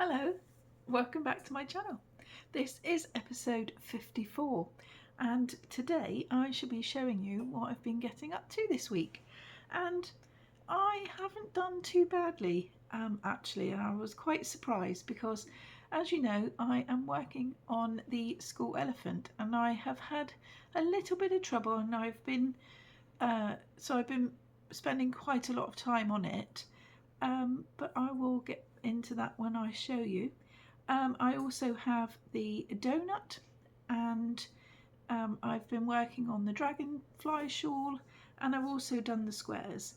Hello, welcome back to my channel. This is episode 54 and today I shall be showing you what I've been getting up to this week, and I haven't done too badly actually, and I was quite surprised because, as you know, I am working on the school elephant and I have had a little bit of trouble, and I've been spending quite a lot of time on it. But I will get into that when I show you. I also have the donut, and I've been working on the dragonfly shawl, and I've also done the squares,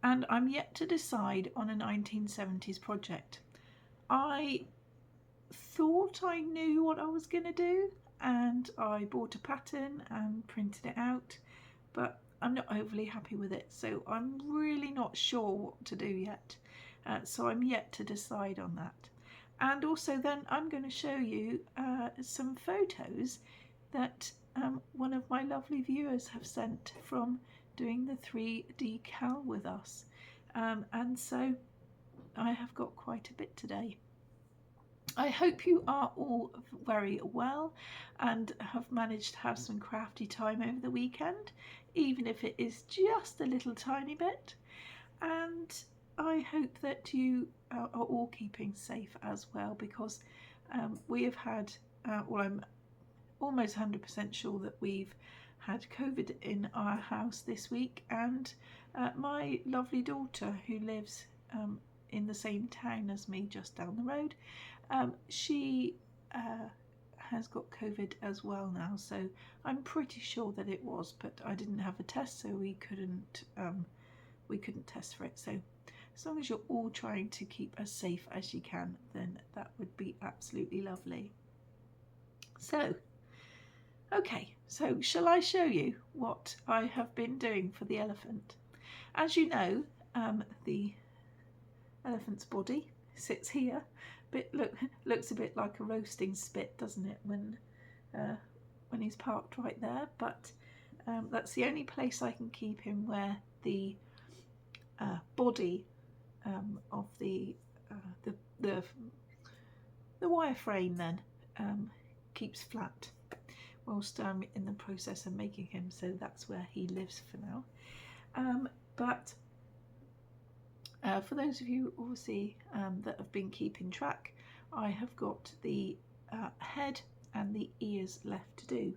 and I'm yet to decide on a 1970s project. I thought I knew what I was going to do, and I bought a pattern and printed it out, but I'm not overly happy with it, so I'm really not sure what to do yet. So I'm yet to decide on that. And also then I'm going to show you some photos that one of my lovely viewers have sent from doing the 3D cal with us. And so I have got quite a bit today. I hope you are all very well and have managed to have some crafty time over the weekend, even if it is just a little tiny bit. And I hope that you are all keeping safe as well, because we have had, well, I'm almost 100% sure that we've had COVID in our house this week, and my lovely daughter, who lives in the same town as me, just down the road, she has got COVID as well now, so I'm pretty sure that it was, but I didn't have a test, so we couldn't test for it. So as long as you're all trying to keep as safe as you can, then that would be absolutely lovely. So okay, so shall I show you what I have been doing for the elephant? As you know, the elephant's body sits here, but looks a bit like a roasting spit, doesn't it, when he's parked right there? But that's the only place I can keep him, where the body of the wireframe then keeps flat whilst I'm in the process of making him, so that's where he lives for now. But for those of you obviously that have been keeping track, I have got the head and the ears left to do,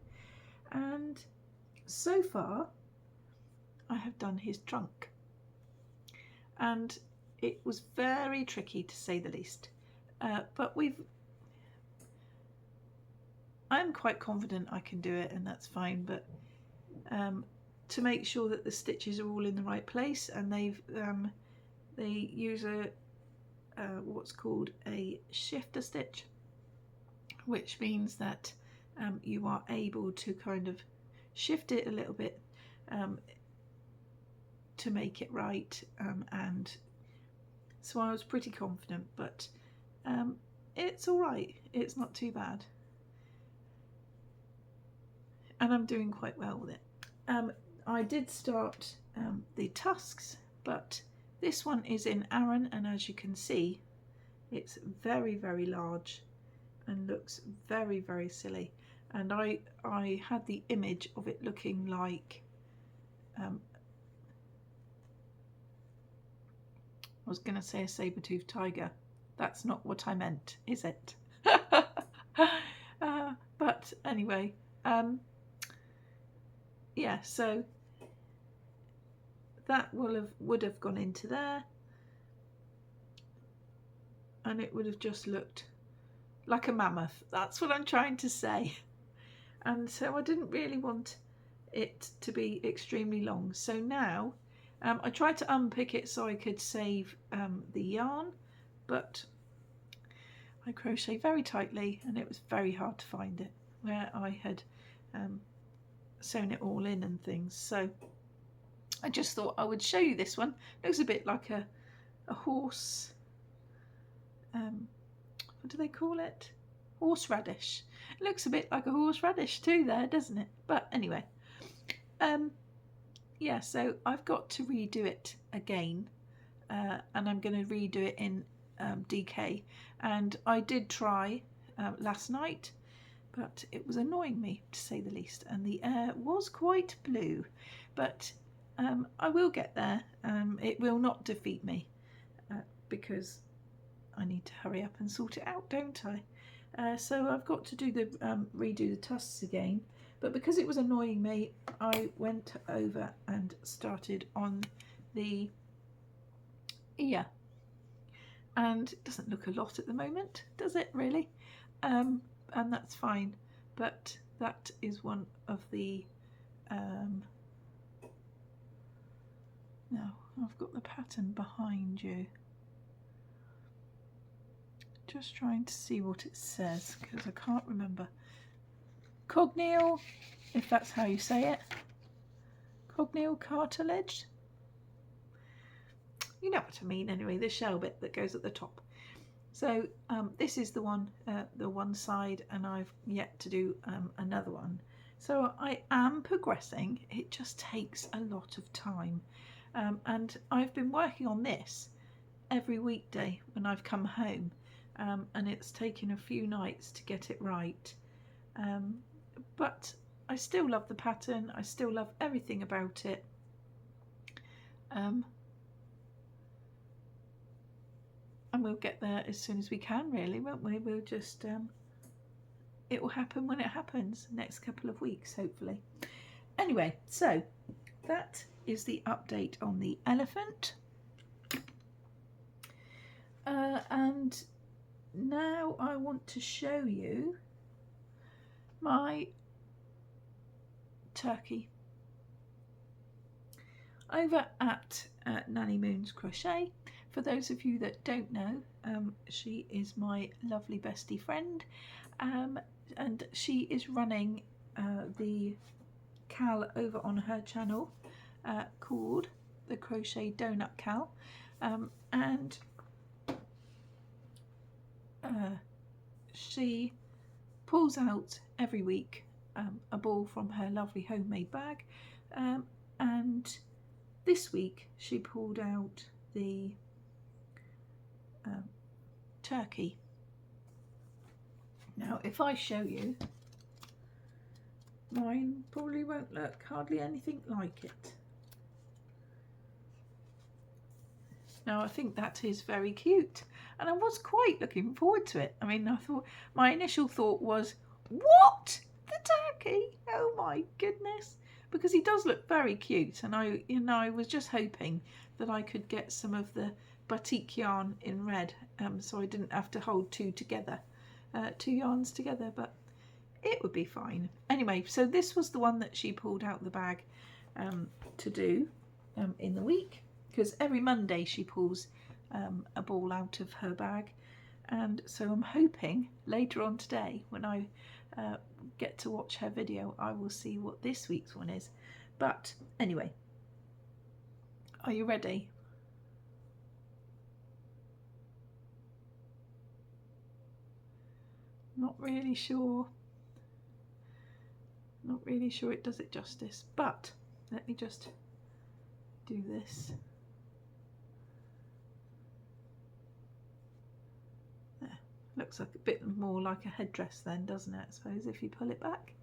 and so far I have done his trunk, and it was very tricky to say the least, but I'm quite confident I can do it, and that's fine, but to make sure that the stitches are all in the right place, and they use a what's called a shifter stitch, which means that you are able to kind of shift it a little bit to make it right, and so I was pretty confident, but it's all right, it's not too bad, and I'm doing quite well with it. I did start the tusks, but this one is in Aran, and as you can see, it's very, very large and looks very, very silly. And I had the image of it looking like, I was going to say a saber-toothed tiger. That's not what I meant, is it? But anyway, yeah, so that would have gone into there, and it would have just looked like a mammoth. That's what I'm trying to say. And so I didn't really want it to be extremely long. So now I tried to unpick it so I could save the yarn, but I crochet very tightly and it was very hard to find it where I had sewn it all in and things. So I just thought I would show you this one. It looks a bit like a horse, what do they call it? Horseradish. It looks a bit like a horseradish too there, doesn't it? But anyway, yeah, so I've got to redo it again, and I'm going to redo it in decay, and I did try last night, but it was annoying me to say the least, and the air was quite blue, but I will get there. It will not defeat me because I need to hurry up and sort it out, don't I? So I've got to do the redo the tusks again, but because it was annoying me, I went over and started on the ear, and it doesn't look a lot at the moment, does it really? And that's fine, but that is one of the now I've got the pattern behind you, just trying to see what it says because I can't remember. Cogneal, if that's how you say it. Cogneal cartilage. You know what I mean anyway, the shell bit that goes at the top. So this is the one side, and I've yet to do another one. So I am progressing. It just takes a lot of time. And I've been working on this every weekday when I've come home, and it's taken a few nights to get it right. But I still love the pattern. I still love everything about it. And we'll get there as soon as we can, really, won't we? We'll just, it will happen when it happens, next couple of weeks, hopefully. Anyway, so that is the update on the elephant. And now I want to show you my turkey. Over at Nanny Moon's Crochet. For those of you that don't know, she is my lovely bestie friend, and she is running the Cal over on her channel called the Crochet Donut Cal, and she pulls out every week a ball from her lovely homemade bag, and this week she pulled out the turkey. Now if I show you, mine probably won't look hardly anything like it. Now I think that is very cute, and I was quite looking forward to it. I mean, I thought, my initial thought was, what? The turkey? Oh my goodness. Because he does look very cute, and I was just hoping that I could get some of the batik yarn in red, so I didn't have to hold two yarns together, but it would be fine. Anyway, so this was the one that she pulled out the bag to do in the week, because every Monday she pulls a ball out of her bag, and so I'm hoping later on today when I get to watch her video I will see what this week's one is. But anyway, are you ready? Not really sure it does it justice, but let me just do this. There, looks like a bit more like a headdress then, doesn't it, I suppose, if you pull it back.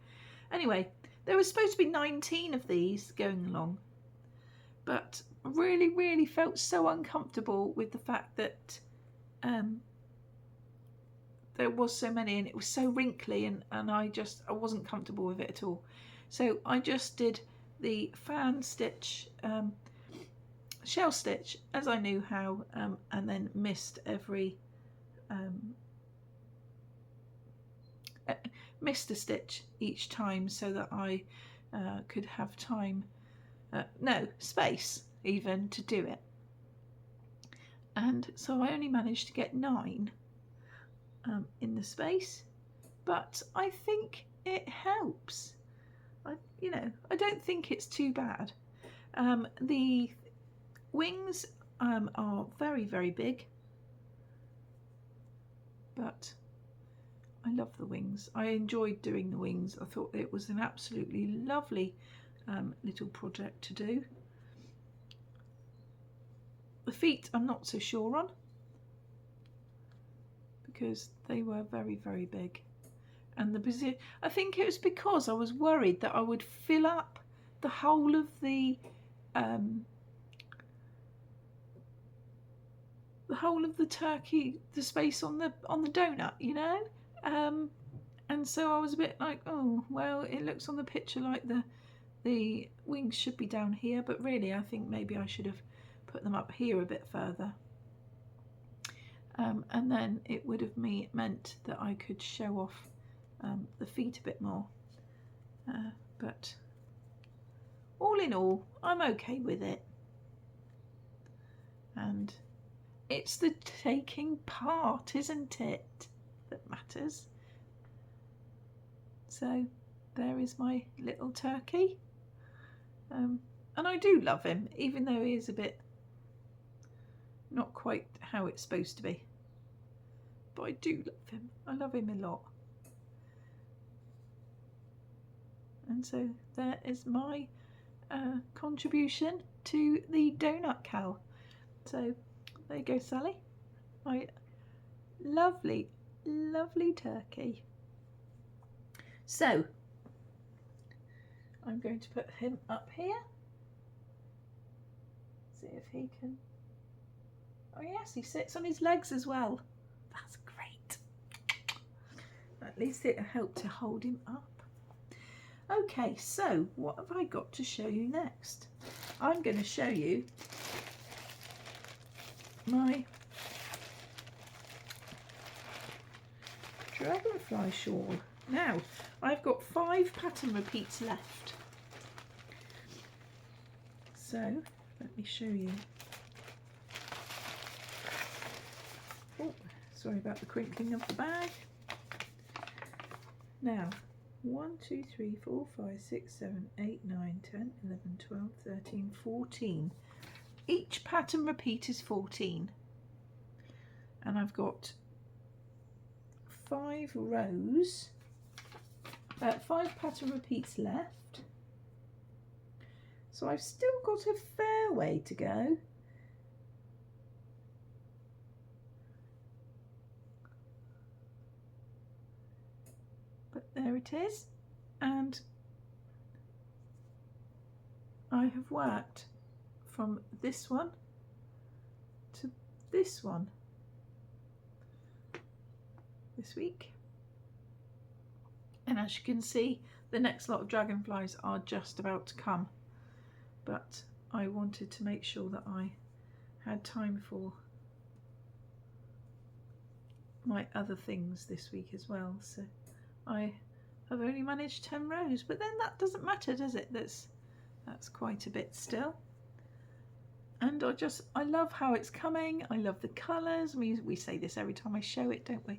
Anyway, there was supposed to be 19 of these going along, but I really felt so uncomfortable with the fact that there was so many, and it was so wrinkly, and I wasn't comfortable with it at all. So I just did the fan stitch, shell stitch as I knew how, and then missed missed a stitch each time so that I could have time, space even, to do it. And so I only managed to get 9 in the space, but I think it helps. I don't think it's too bad. The wings are very big, but I love the wings. I enjoyed doing the wings. I thought it was an absolutely lovely little project to do. The feet I'm not so sure on. because they were very, very big. And I think it was because I was worried that I would fill up the whole of the turkey, the space on the donut, you know. And so I was a bit like, oh well, it looks on the picture like the wings should be down here, but really I think maybe I should have put them up here a bit further. And then it would have meant that I could show off the feet a bit more. But all in all, I'm okay with it. And it's the taking part, isn't it, that matters. So there is my little turkey. And I do love him, even though he is a bit not quite how it's supposed to be. But I do love him. I love him a lot. And so there is my contribution to the donut cow. So there you go, Sally. My lovely, lovely turkey. So I'm going to put him up here. See if he can. Oh yes, he sits on his legs as well. That's great. At least it'll help to hold him up. Okay, so what have I got to show you next? I'm going to show you my dragonfly shawl. Now, I've got 5 pattern repeats left. So, let me show you. Oh, sorry about the crinkling of the bag. Now, 1, 2, 3, 4, 5, 6, 7, 8, 9, 10, 11, 12, 13, 14. Each pattern repeat is 14. And I've got 5 rows, 5 pattern repeats left. So I've still got a fair way to go. But there it is. And I have worked from this one to this one this week. And as you can see, the next lot of dragonflies are just about to come. But I wanted to make sure that I had time for my other things this week as well. So I have only managed 10 rows, but then that doesn't matter, does it? That's quite a bit still. And I love how it's coming. I love the colours. We say this every time I show it, don't we?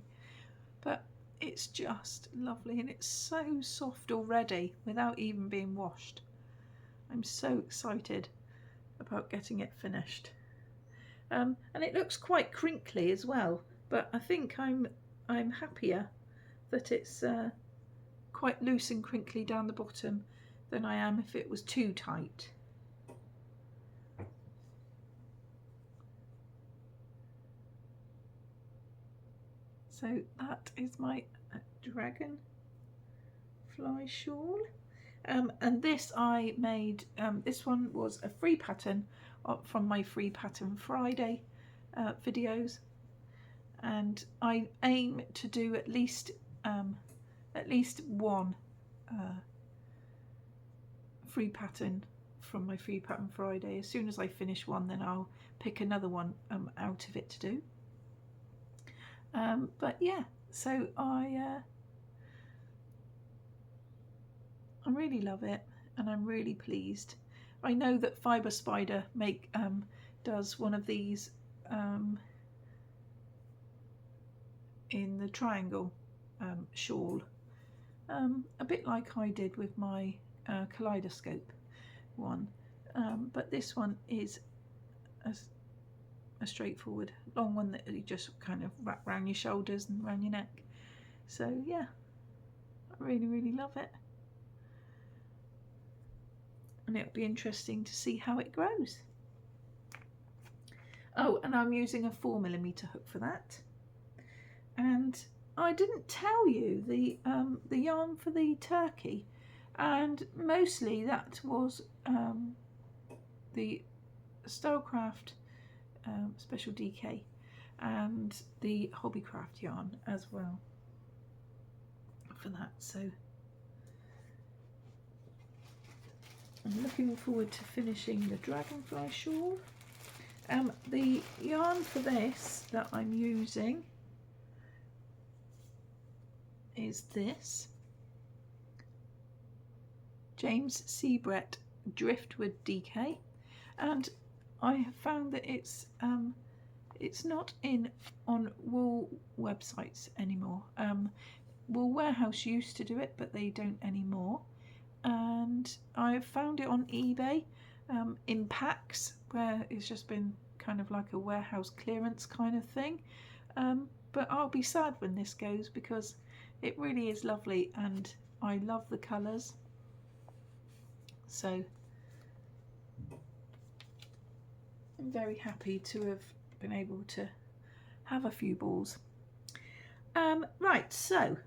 But it's just lovely, and it's so soft already without even being washed. I'm so excited about getting it finished. And it looks quite crinkly as well, but I think I'm happier that it's quite loose and crinkly down the bottom than I am if it was too tight. So that is my dragonfly shawl. And this I made, this one was a free pattern from my Free Pattern Friday videos, and I aim to do at least one free pattern from my Free Pattern Friday. As soon as I finish one, then I'll pick another one out of it to do. But yeah, so I really love it, and I'm really pleased. I know that Fibre Spider does one of these in the triangle shawl, a bit like I did with my kaleidoscope one, but this one is a straightforward long one that you just kind of wrap around your shoulders and around your neck. So yeah, I really love it, and it'll be interesting to see how it grows. Oh, and I'm using a 4mm hook for that, And I didn't tell you the yarn for the turkey, and mostly that was the Stylecraft Special DK and the Hobbycraft yarn as well for that. So I'm looking forward to finishing the dragonfly shawl. The yarn for this that I'm using is this James Seabrett Driftwood DK, and I have found that it's not on wool websites anymore. Wool Warehouse used to do it, but they don't anymore. And I've found it on eBay in packs where it's just been kind of like a warehouse clearance kind of thing. But I'll be sad when this goes because it really is lovely and I love the colours. So I'm very happy to have been able to have a few balls. Right, so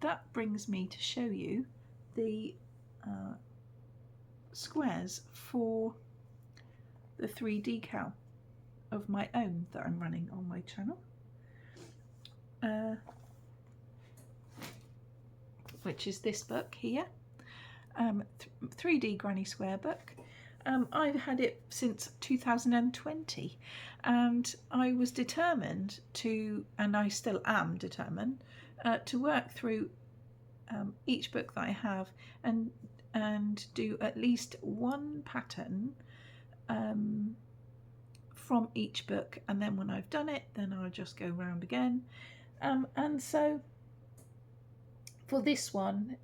that brings me to show you the squares for the 3 decal of my own that I'm running on my channel, which is this book here, 3D Granny Square book. I've had it since 2020 and I was determined to, and I still am determined, to work through each book that I have and do at least one pattern from each book, and then when I've done it then I'll just go round again. And so for this one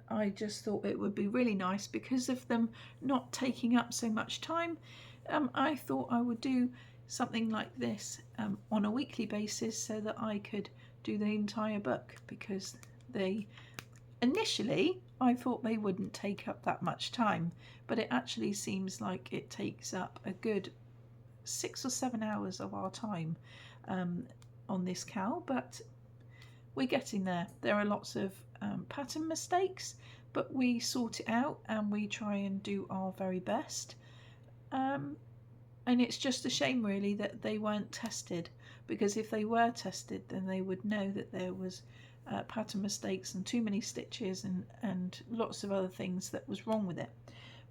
I just thought it would be really nice because of them not taking up so much time. I thought I would do something like this on a weekly basis so that I could do the entire book, because they initially I thought they wouldn't take up that much time, but it actually seems like it takes up a good 6 or 7 hours of our time on this cowl, but we're getting there. There are lots of pattern mistakes, but we sort it out and we try and do our very best. And it's just a shame really that they weren't tested, because if they were tested then they would know that there was pattern mistakes and too many stitches and lots of other things that was wrong with it.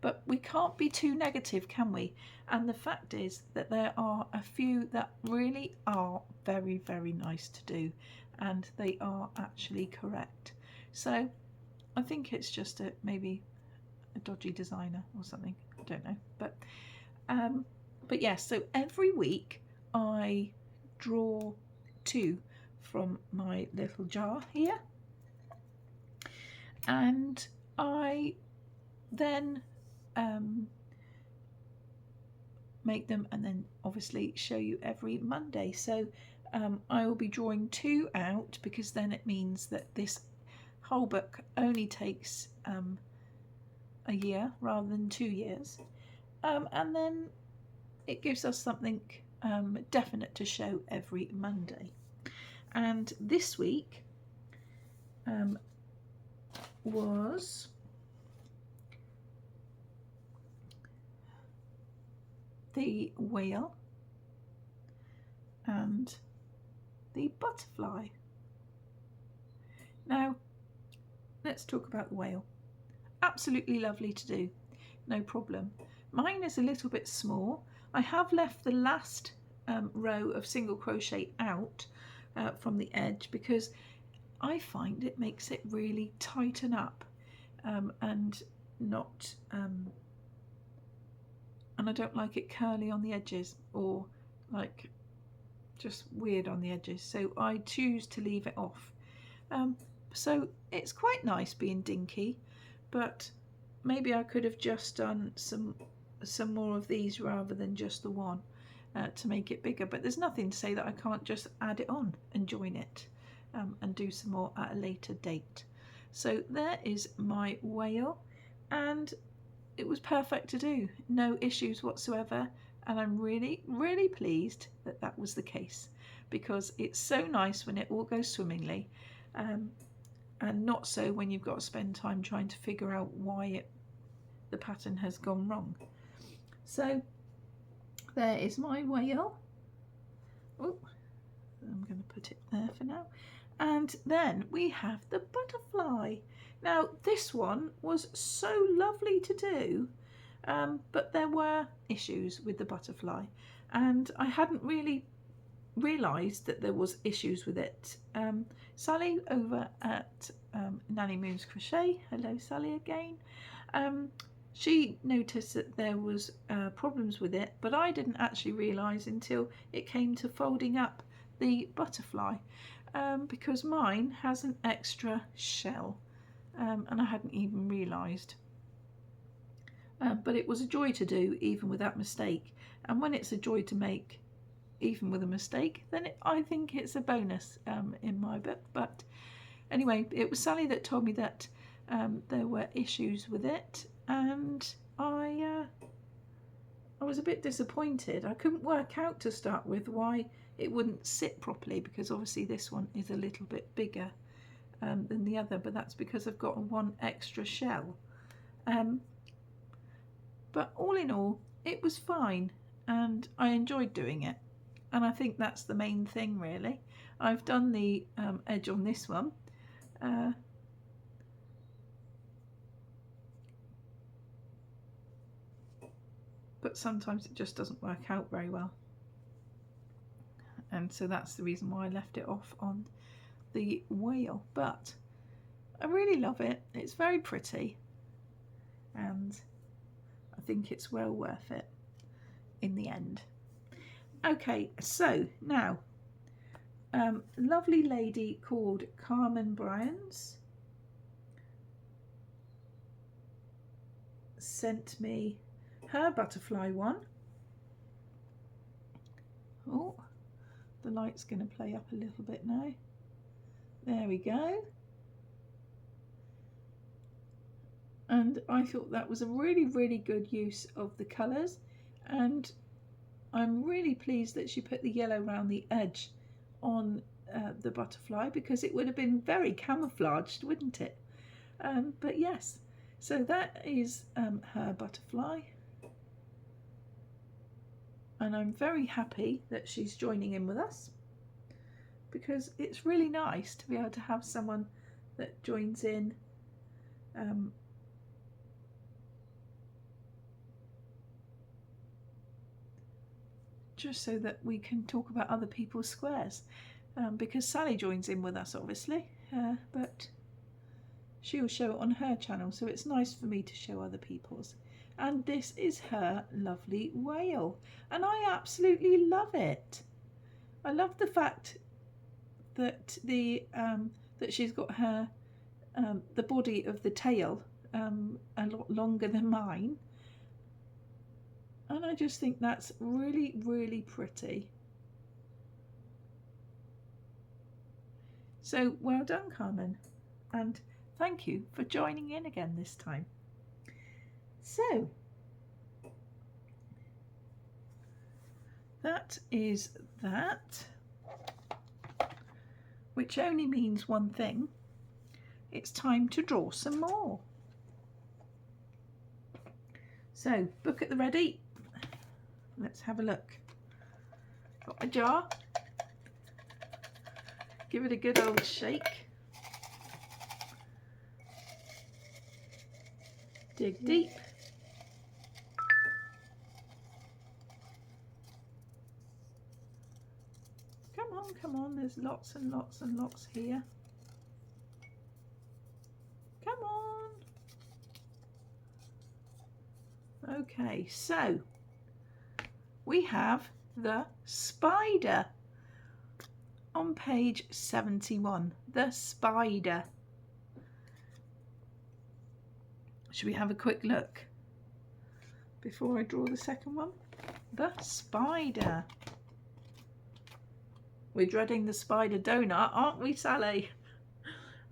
But we can't be too negative, can we? And the fact is that there are a few that really are very, very nice to do, and they are actually correct. So I think it's just maybe a dodgy designer or something, I don't know. But yes, so every week I draw 2 from my little jar here, and I then make them and then obviously show you every Monday. So I will be drawing 2 out, because then it means that this whole book only takes a year rather than 2 years, and then it gives us something definite to show every Monday. And this week was the whale and the butterfly. Now let's talk about the whale. Absolutely lovely to do, no problem. Mine is a little bit small. I have left the last row of single crochet out from the edge, because I find it makes it really tighten up and not and I don't like it curly on the edges or like just weird on the edges, so I choose to leave it off. So it's quite nice being dinky, but maybe I could have just done some more of these rather than just the one to make it bigger, but there's nothing to say that I can't just add it on and join it and do some more at a later date. So there is my whale, and it was perfect to do, no issues whatsoever, and I'm really, really pleased that that was the case, because it's so nice when it all goes swimmingly, and not so when you've got to spend time trying to figure out why the pattern has gone wrong. So there is my whale. Oh, I'm going to put it there for now. And then we have the butterfly. Now this one was so lovely to do, but there were issues with the butterfly, and I hadn't really realised that there was issues with it. Sally over at Nanny Moon's Crochet, hello Sally again, she noticed that there was problems with it, but I didn't actually realise until it came to folding up the butterfly, because mine has an extra shell, and I hadn't even realised. But it was a joy to do, even with that mistake, and when it's a joy to make even with a mistake, then I think it's a bonus in my book. But anyway, it was Sally that told me that there were issues with it, and I was a bit disappointed. I couldn't work out to start with why it wouldn't sit properly, because obviously this one is a little bit bigger than the other, but that's because I've got one extra shell. But all in all, it was fine, and I enjoyed doing it. And I think that's the main thing, really. I've done the edge on this one. But sometimes it just doesn't work out very well. And so that's the reason why I left it off on the whale. But I really love it. It's very pretty. And I think it's well worth it in the end. Okay, so now, lovely lady called Carmen Bryans sent me her butterfly one. Oh, the light's going to play up a little bit now. There we go. And I thought that was a really, really good use of the colours, and I'm really pleased that she put the yellow around the edge on the butterfly, because it would have been very camouflaged, wouldn't it? But yes, so that is her butterfly, and I'm very happy that she's joining in with us, because it's really nice to be able to have someone that joins in just so that we can talk about other people's squares, because Sally joins in with us obviously, but she'll show it on her channel, so it's nice for me to show other people's. And this is her lovely whale, and I absolutely love it. I love the fact that that she's got her the body of the tail a lot longer than mine, and I just think that's really, really pretty. So well done, Carmen, and thank you for joining in again this time. So that is that, which only means one thing: it's time to draw some more. So book at the ready. Let's have a look. Got my jar. Give it a good old shake. Dig deep. Come on, there's lots and lots and lots here. Come on. Okay, so we have the spider on page 71. The spider. Should we have a quick look before I draw the second one? The spider. We're dreading the spider donut, aren't we, Sally?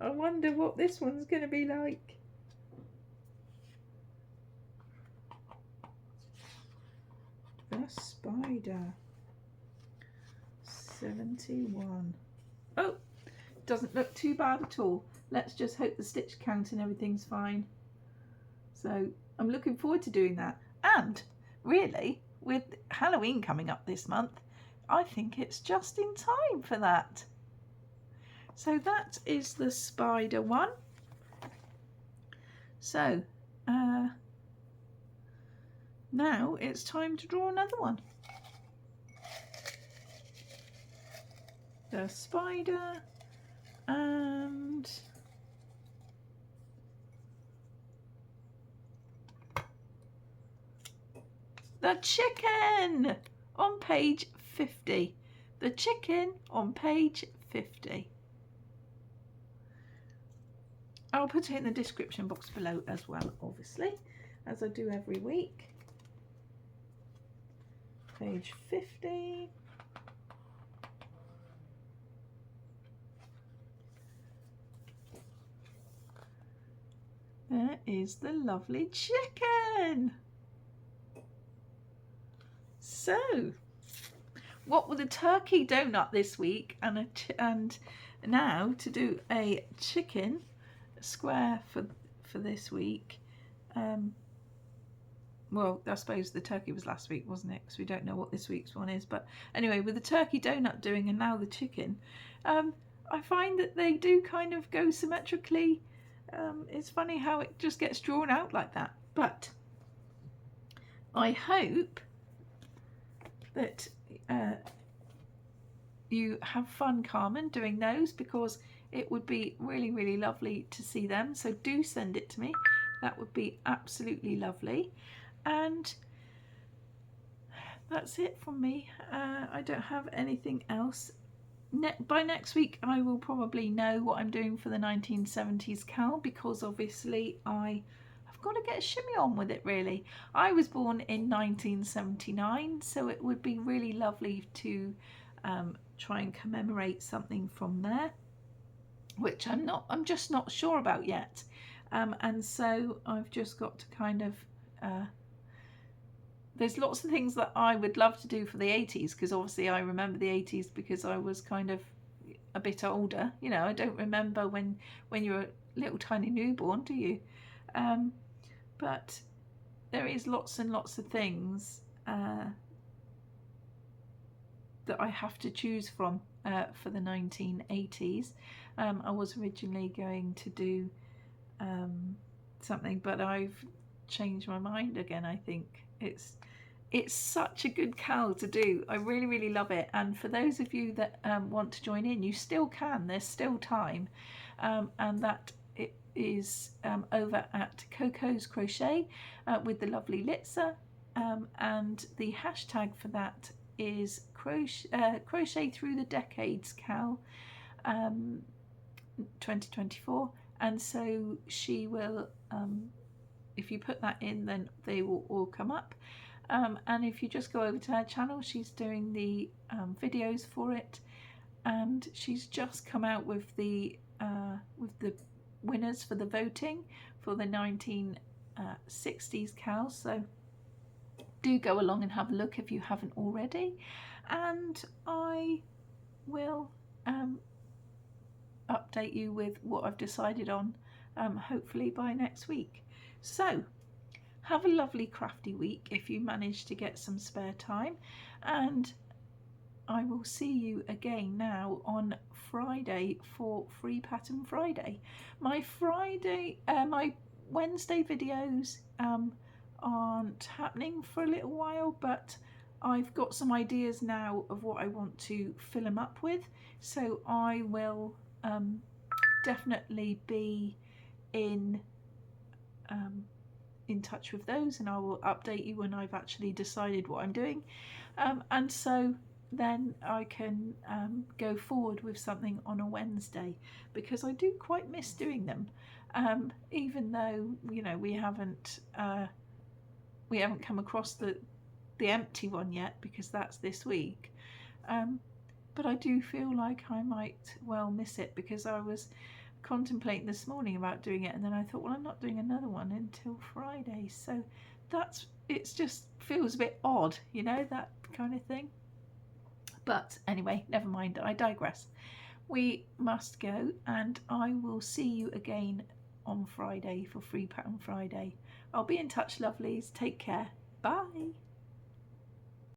I wonder what this one's going to be like. The spider. 71. Oh, doesn't look too bad at all. Let's just hope the stitch count and everything's fine. So I'm looking forward to doing that. And really, with Halloween coming up this month, I think it's just in time for that. So that is the spider one. So now it's time to draw another one. The spider and the chicken on page 50. The chicken on page 50. I'll put it in the description box below as well, obviously, as I do every week. Page 50. There is the lovely chicken. So, what with a turkey donut this week and now to do a chicken square for this week. Well, I suppose the turkey was last week, wasn't it? Because we don't know what this week's one is. But anyway, with the turkey donut doing and now the chicken, I find that they do kind of go symmetrically. It's funny how it just gets drawn out like that. But I hope that you have fun, Carmen, doing those, because it would be really, really lovely to see them. So do send it to me. That would be absolutely lovely. And that's it from me. I don't have anything else. By next week I will probably know what I'm doing for the 1970s Cal, because obviously I've got to get a shimmy on with it really. I was born in 1979, so it would be really lovely to try and commemorate something from there, which I'm just not sure about yet. And so I've just got to kind of there's lots of things that I would love to do for the 80s, because obviously I remember the 80s because I was kind of a bit older. You know, I don't remember when you're a little tiny newborn, do you? But there is lots and lots of things that I have to choose from for the 1980s. I was originally going to do something, but I've changed my mind again. I think it's such a good Cal to do. I really, really love it. And for those of you that want to join in, you still can. There's still time, and that it is over at Coco's Crochet with the lovely Litza, and the hashtag for that is crochet through the decades Cal 2024. And so she will, if you put that in, then they will all come up. And if you just go over to her channel, she's doing the videos for it, and she's just come out with the winners for the voting for the 1960s Cal. So do go along and have a look if you haven't already, and I will update you with what I've decided on, hopefully by next week. So have a lovely crafty week if you manage to get some spare time, and I will see you again now on Friday for Free Pattern Friday. My Wednesday videos aren't happening for a little while, but I've got some ideas now of what I want to fill them up with, so I will definitely be in touch with those, and I will update you when I've actually decided what I'm doing, and so then I can go forward with something on a Wednesday, because I do quite miss doing them, even though, you know, we haven't come across the empty one yet, because that's this week, but I do feel like I might well miss it, because I was contemplating this morning about doing it, and then I thought, well, I'm not doing another one until Friday, so it just feels a bit odd, you know, that kind of thing. But anyway, never mind, I digress. We must go, and I will see you again on Friday for £3 Friday. I'll be in touch, lovelies. Take care. Bye.